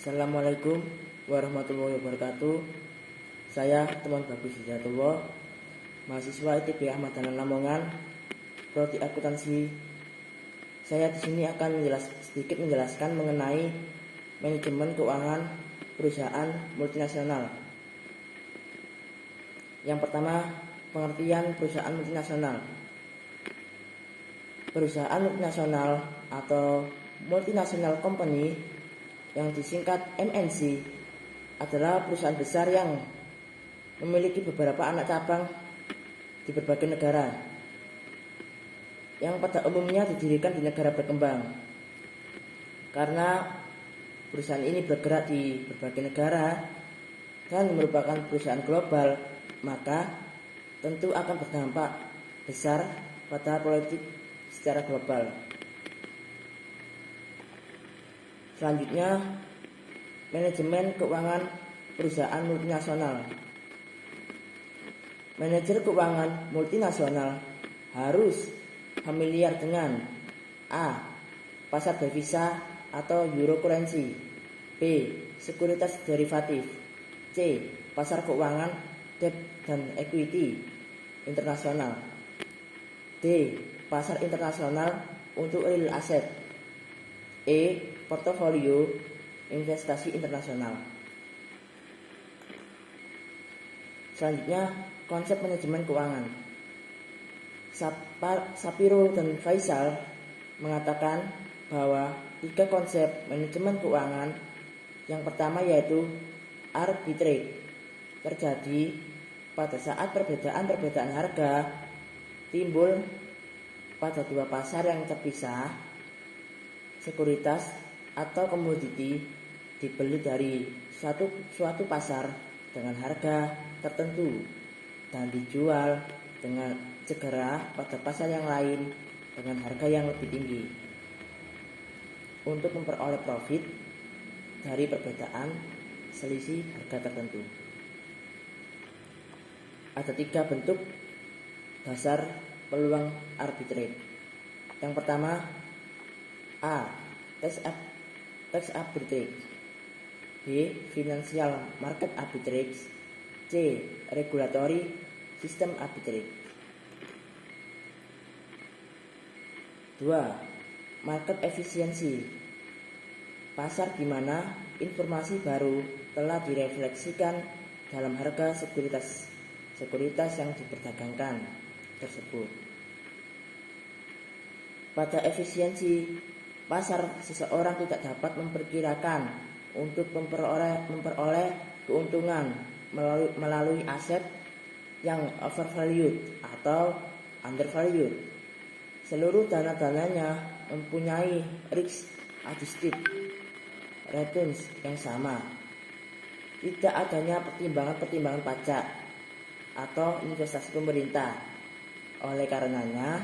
Assalamualaikum warahmatullahi wabarakatuh. Saya teman Bagus Hidayatullah, mahasiswa ITB Ahmad Dahlan Lamongan, prodi akuntansi. Saya di sini akan sedikit menjelaskan mengenai manajemen keuangan perusahaan multinasional. Yang pertama, pengertian perusahaan multinasional. Perusahaan multinasional atau multinational company yang disingkat MNC adalah perusahaan besar yang memiliki beberapa anak cabang di berbagai negara, yang pada umumnya didirikan di negara berkembang. Karena perusahaan ini bergerak di berbagai negara dan merupakan perusahaan global, maka tentu akan berdampak besar pada politik secara global. Selanjutnya, manajemen keuangan perusahaan multinasional. Manajer keuangan multinasional harus familiar dengan A. Pasar devisa atau euro currency, B. Sekuritas derivatif, C. Pasar keuangan debt dan equity internasional, D. Pasar internasional untuk real asset, E. Portofolio investasi internasional. Selanjutnya, konsep manajemen keuangan. Sapiro dan Faisal mengatakan bahwa 3 konsep manajemen keuangan. Yang pertama yaitu arbitrage, terjadi pada saat perbedaan harga timbul pada 2 pasar yang terpisah. Sekuritas atau komoditi dibeli dari suatu pasar dengan harga tertentu dan dijual dengan segera pada pasar yang lain dengan harga yang lebih tinggi untuk memperoleh profit dari perbedaan selisih harga tertentu. Ada 3 bentuk dasar peluang arbitrage. Yang pertama, A. Tax arbitrage, B. Financial market arbitrage, C. Regulatory system arbitrage. 2. Market efficiency, pasar di mana informasi baru telah direfleksikan dalam harga sekuritas yang diperdagangkan tersebut. Pada efisiensi pasar, seseorang tidak dapat memperkirakan untuk memperoleh keuntungan melalui aset yang overvalued atau undervalued. Seluruh dana-dananya mempunyai risk adjusted returns yang sama. Tidak adanya pertimbangan pajak atau investasi pemerintah. Oleh karenanya,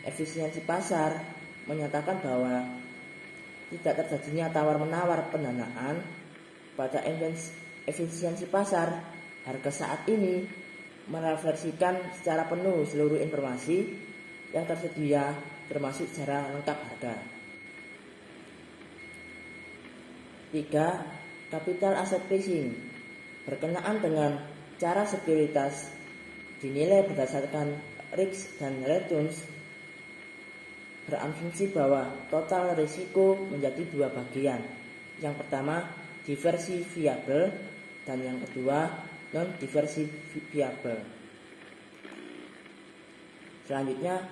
efisiensi pasar menyatakan bahwa tidak terjadinya tawar-menawar pendanaan. Pada efisiensi pasar, harga saat ini merefleksikan secara penuh seluruh informasi yang tersedia, termasuk secara lengkap harga. 3. Capital asset pricing, berkenaan dengan cara sekuritas dinilai berdasarkan risk dan returns, berasumsi bahwa total risiko menjadi 2 bagian. Yang pertama, diversifiable, dan yang kedua, non-diversifiable. Selanjutnya,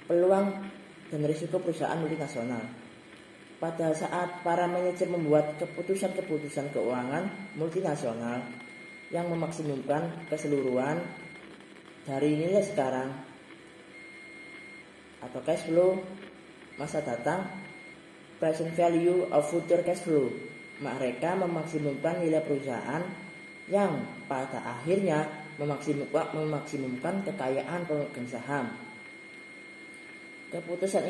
peluang dan risiko perusahaan multinasional. Pada saat para manajer membuat keputusan keuangan multinasional yang memaksimumkan keseluruhan dari nilai sekarang atau cash flow masa datang, present value of future cash flow, mereka memaksimumkan nilai perusahaan yang pada akhirnya memaksimumkan kekayaan pemegang saham. Keputusan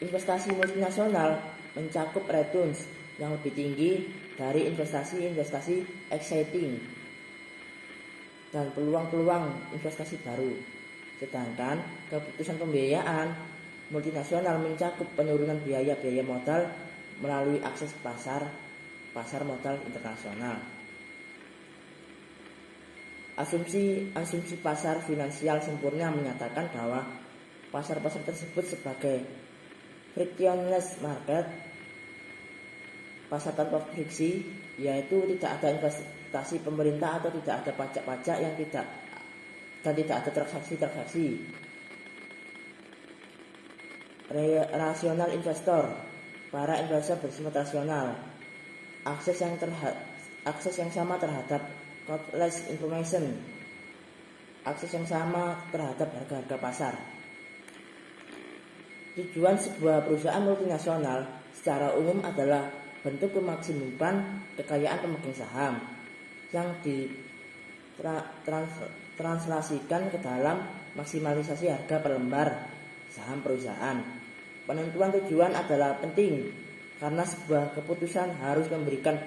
investasi multinasional mencakup returns yang lebih tinggi dari investasi exciting dan peluang-peluang investasi baru. Sedangkan keputusan pembiayaan multinasional mencakup penurunan biaya modal melalui akses pasar pasar modal internasional. Asumsi pasar finansial sempurna menyatakan bahwa pasar-pasar tersebut sebagai frictionless market, pasar tanpa friksi, yaitu tidak ada investasi pemerintah atau tidak ada pajak-pajak dan tidak ada transaksi-transaksi. Rasional investor, para investor bersifat rasional, akses yang sama terhadap countless information, akses yang sama terhadap harga-harga pasar. Tujuan sebuah perusahaan multinasional secara umum adalah bentuk memaksimumkan kekayaan pemegang saham yang ditranslasikan ke dalam maksimalisasi harga per lembar saham perusahaan. Penentuan tujuan adalah penting karena sebuah keputusan harus memberikan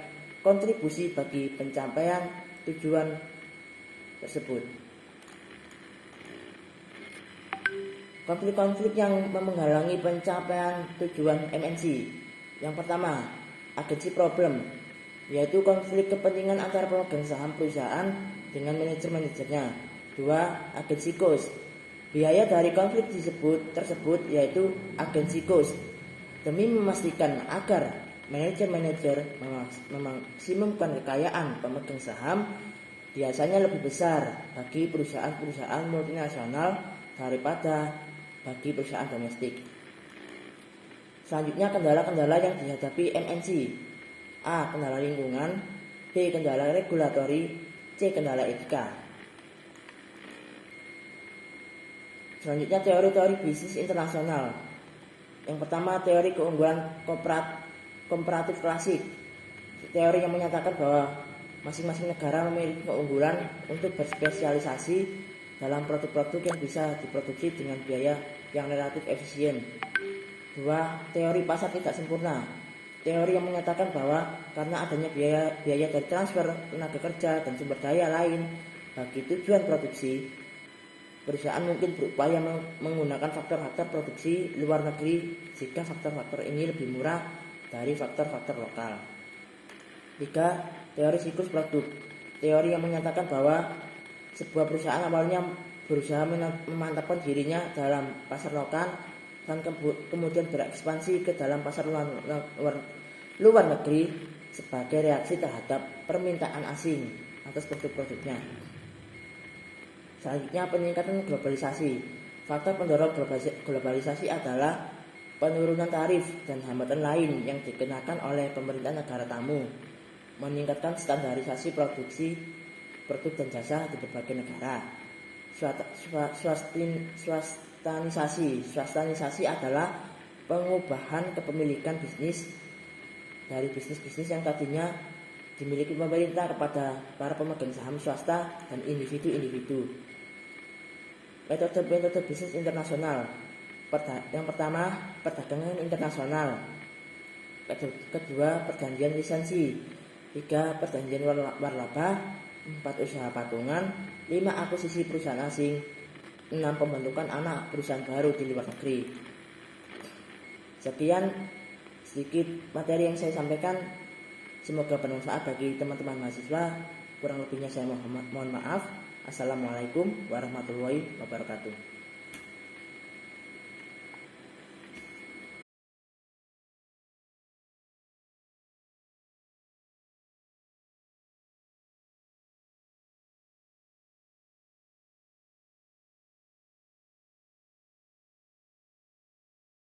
kontribusi bagi pencapaian tujuan tersebut. Konflik-konflik yang menghalangi pencapaian tujuan MNC. Yang pertama, agency problem, yaitu konflik kepentingan antara pemegang saham perusahaan dengan manajer-manajernya. 2. Agency cost, biaya dari konflik tersebut yaitu agency cost. Demi memastikan agar manajer-manajer memaksimumkan kekayaan pemegang saham biasanya lebih besar bagi perusahaan-perusahaan multinasional daripada bagi perusahaan domestik. Selanjutnya, kendala-kendala yang dihadapi MNC. A. Kendala lingkungan, B. Kendala regulatori, C. Kendala etika. Selanjutnya, teori-teori bisnis internasional. Yang pertama, teori keunggulan komparatif klasik, teori yang menyatakan bahwa masing-masing negara memiliki keunggulan untuk berspesialisasi dalam produk-produk yang bisa diproduksi dengan biaya yang relatif efisien. 2. Teori pasar tidak sempurna, teori yang menyatakan bahwa karena adanya biaya dari transfer tenaga kerja dan sumber daya lain bagi tujuan produksi, perusahaan mungkin berupaya menggunakan faktor-faktor produksi luar negeri jika faktor-faktor ini lebih murah dari faktor-faktor lokal. 3. Teori siklus produk, teori yang menyatakan bahwa sebuah perusahaan awalnya berusaha memantapkan dirinya dalam pasar lokal dan kemudian berekspansi ke dalam pasar luar negeri sebagai reaksi terhadap permintaan asing atas produk-produknya. Selanjutnya, peningkatan globalisasi. Faktor pendorong globalisasi adalah penurunan tarif dan hambatan lain yang dikenakan oleh pemerintah negara tamu, meningkatkan standarisasi produksi produk dan jasa di berbagai negara. Swastanisasi adalah pengubahan kepemilikan bisnis dari bisnis-bisnis yang tadinya dimiliki pemerintah kepada para pemegang saham swasta dan individu-individu. Metode bisnis internasional. Yang pertama, perdagangan internasional. Kedua, perjanjian lisensi. 3. Perjanjian warlaba. 4. Usaha patungan. 5. Akuisisi perusahaan asing. 6. Pembentukan anak perusahaan baru di luar negeri. Sekian sedikit materi yang saya sampaikan. Semoga bermanfaat bagi teman-teman mahasiswa. Kurang lebihnya saya mohon maaf. Assalamualaikum warahmatullahi wabarakatuh.